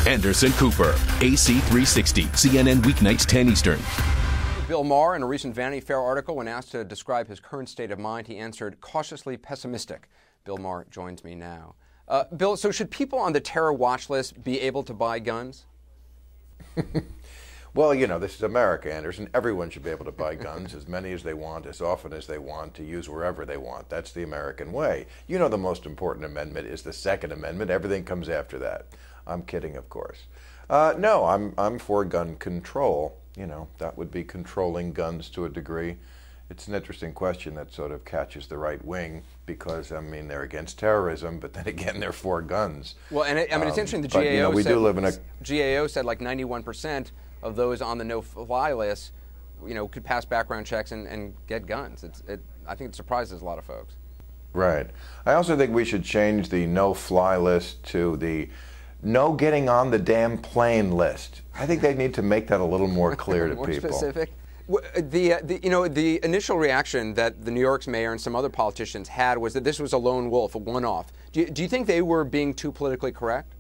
Anderson Cooper, AC 360, CNN weeknights 10 Eastern. Bill Maher, in a recent Vanity Fair article, when asked to describe his current state of mind, he answered, cautiously pessimistic. Bill Maher joins me now. Bill, so should people on the terror watch list be able to buy guns? Well, you know, this is America, Anderson. Everyone should be able to buy guns, as many as they want, as often as they want, to use wherever they want. That's the American way. You know, the most important amendment is the Second Amendment. Everything comes after that. I'm kidding, of course. No, I'm for gun control. You know, that would be controlling guns to a degree. It's an interesting question that sort of catches the right wing because, I mean, they're against terrorism, but then again, they're for guns. Well, and it's interesting, the GAO, but, you know, we do live in a GAO said like 91% of those on the no-fly list, you know, could pass background checks and get guns. I think it surprises a lot of folks. Right. I also think we should change the no-fly list to the no getting on the damn plane list. I think they need to make that a little more clear to more people. More specific? The initial reaction that the New York's mayor and some other politicians had was that this was a lone wolf, a one-off. Do you think they were being too politically correct?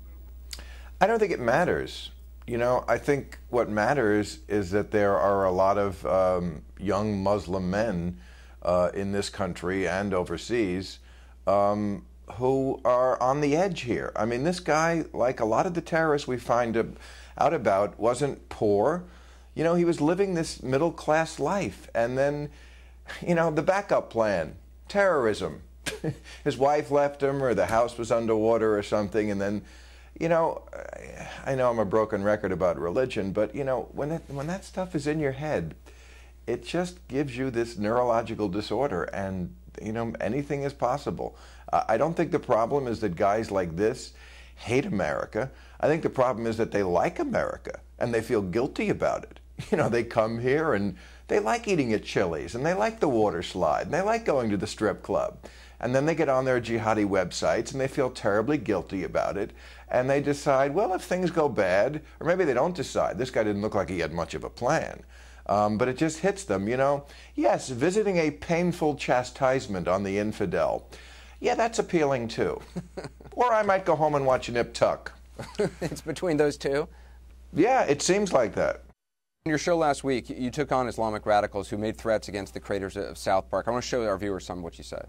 I don't think it matters. You know, I think what matters is that there are a lot of young Muslim men in this country and overseas who are on the edge here. I mean, this guy, like a lot of the terrorists we find out about, wasn't poor. You know, he was living this middle-class life. And then, you know, the backup plan, terrorism. His wife left him, or the house was underwater or something, and then, you know, I know I'm a broken record about religion, but, you know, when that stuff is in your head, it just gives you this neurological disorder, and, you know, anything is possible. I don't think the problem is that guys like this hate America. I think the problem is that they like America, and they feel guilty about it. You know, they come here, and they like eating at Chili's, and they like the water slide, and they like going to the strip club. And then they get on their jihadi websites, and they feel terribly guilty about it, and they decide, well, if things go bad, or maybe they don't decide. This guy didn't look like he had much of a plan. But it just hits them, you know. Yes, visiting a painful chastisement on the infidel. Yeah, that's appealing too. Or I might go home and watch Nip Tuck. It's between those two? Yeah, it seems like that. In your show last week, you took on Islamic radicals who made threats against the creators of South Park. I want to show our viewers some of what you said.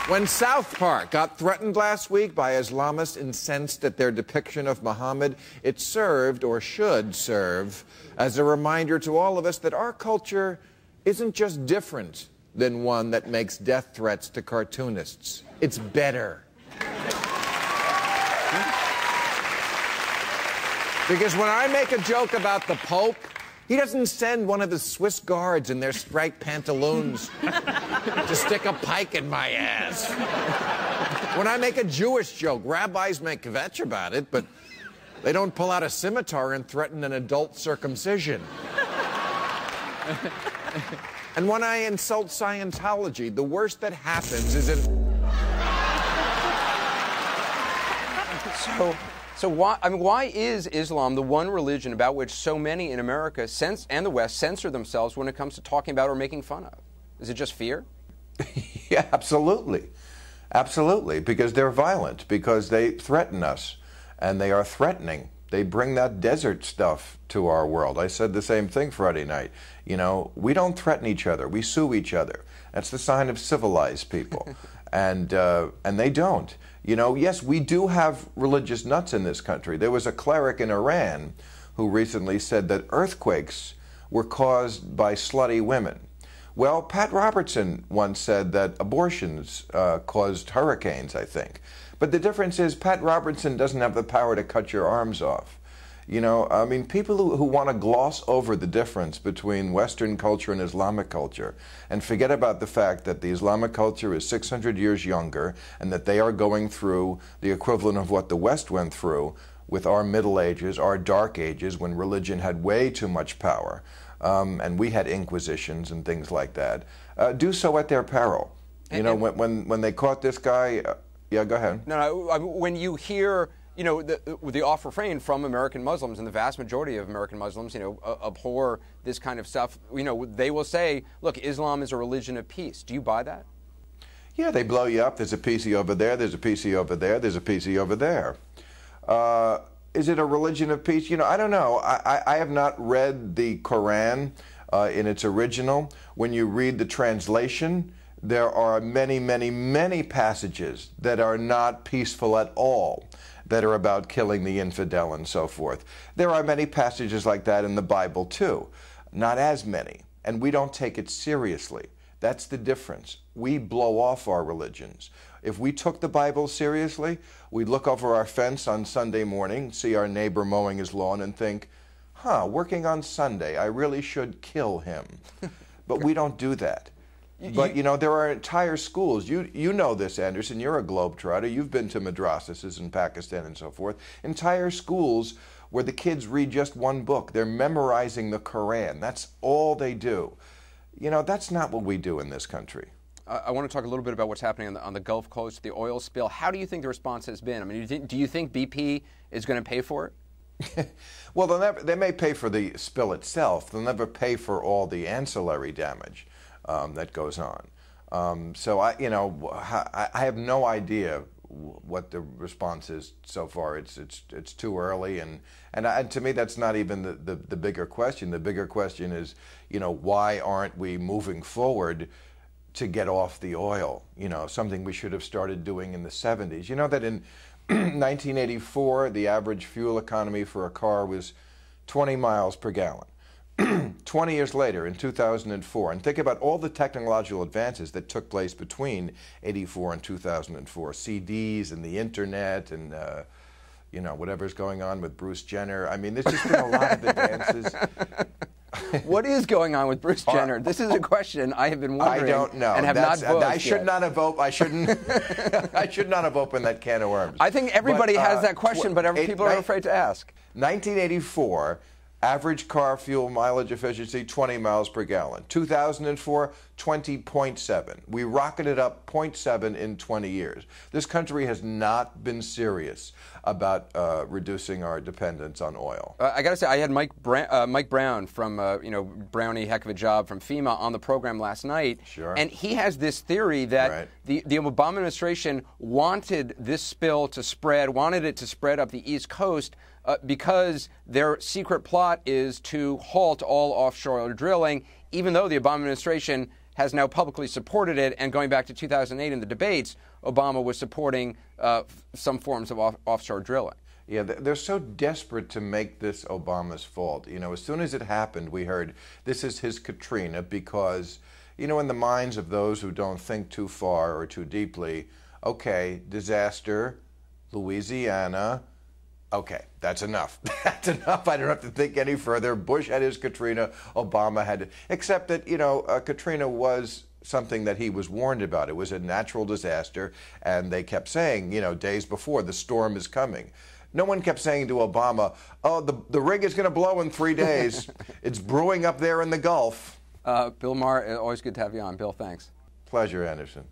When South Park got threatened last week by Islamists incensed at their depiction of Muhammad, it served, or should serve, as a reminder to all of us that our culture isn't just different than one that makes death threats to cartoonists. It's better. Because when I make a joke about the Pope, he doesn't send one of his Swiss guards in their striped pantaloons to stick a pike in my ass. When I make a Jewish joke, rabbis make kvetch about it, but they don't pull out a scimitar and threaten an adult circumcision. And when I insult Scientology, the worst that happens is So why is Islam the one religion about which so many in America and the West censor themselves when it comes to talking about or making fun of? Is it just fear? Yeah, absolutely. Absolutely, because they're violent, because they threaten us, and they are threatening. They bring that desert stuff to our world. I said the same thing Friday night. You know, we don't threaten each other. We sue each other. That's the sign of civilized people. And they don't. You know, yes, we do have religious nuts in this country. There was a cleric in Iran who recently said that earthquakes were caused by slutty women. Well, Pat Robertson once said that abortions caused hurricanes, I think. But the difference is Pat Robertson doesn't have the power to cut your arms off. You know, I mean, people who want to gloss over the difference between Western culture and Islamic culture and forget about the fact that the Islamic culture is 600 years younger and that they are going through the equivalent of what the West went through with our Middle Ages, our Dark Ages, when religion had way too much power, and we had inquisitions and things like that, do so at their peril. You know, when they caught this guy, yeah, go ahead. No, when you hear, you know, the off refrain from American Muslims, and the vast majority of American Muslims, you know, abhor this kind of stuff, you know, they will say, look, Islam is a religion of peace. Do you buy that? Yeah, they blow you up. There's a PC over there, there's a PC over there, there's a PC over there. Is it a religion of peace? You know, I don't know. I have not read the Quran in its original. When you read the translation, there are many, many, many passages that are not peaceful at all, that are about killing the infidel and so forth. There are many passages like that in the Bible too. Not as many. And we don't take it seriously. That's the difference. We blow off our religions. If we took the Bible seriously, we'd look over our fence on Sunday morning, see our neighbor mowing his lawn, and think, working on Sunday, I really should kill him. But we don't do that. But, you know, there are entire schools. You know this, Anderson. You're a globetrotter. You've been to madrasas in Pakistan and so forth. Entire schools where the kids read just one book. They're memorizing the Quran. That's all they do. You know, that's not what we do in this country. I want to talk a little bit about what's happening on the Gulf Coast, the oil spill. How do you think the response has been? I mean, do you think BP is going to pay for it? Well, they may pay for the spill itself. They'll never pay for all the ancillary damage that goes on. So I have no idea what the response is so far. It's too early, and to me that's not even the bigger question. The bigger question is, you know, why aren't we moving forward to get off the oil? You know, something we should have started doing in the 70s. You know that in 1984 the average fuel economy for a car was 20 miles per gallon. 20 years later, in 2004, and think about all the technological advances that took place between 84 and 2004, CDs and the internet and, you know, whatever's going on with Bruce Jenner. I mean, there's just been a lot of advances. What is going on with Bruce Jenner? This is a question I have been wondering. I don't know. And have not voted I should not have I shouldn't. I should not have opened that can of worms. I think everybody has that question, but people are afraid to ask. 1984. Average car fuel mileage efficiency, 20 miles per gallon. 2004, 20.7. We rocketed up 0.7 in 20 years. This country has not been serious about reducing our dependence on oil. I got to say, I had Mike Brown from, Brownie, heck of a job, from FEMA on the program last night. Sure. And he has this theory that the Obama administration wanted this spill to spread, wanted it to spread up the East Coast, because their secret plot is to halt all offshore oil drilling, even though the Obama administration has now publicly supported it. And going back to 2008 in the debates, Obama was supporting some forms of offshore drilling. Yeah, they're so desperate to make this Obama's fault. You know, as soon as it happened, we heard this is his Katrina because, you know, in the minds of those who don't think too far or too deeply, okay, disaster, Louisiana. Okay, that's enough. That's enough. I don't have to think any further. Bush had his Katrina. Obama had it. Except that, you know, Katrina was something that he was warned about. It was a natural disaster, and they kept saying, you know, days before, the storm is coming. No one kept saying to Obama, oh, the rig is going to blow in 3 days. It's brewing up there in the Gulf. Bill Maher, always good to have you on. Bill, thanks. Pleasure, Anderson.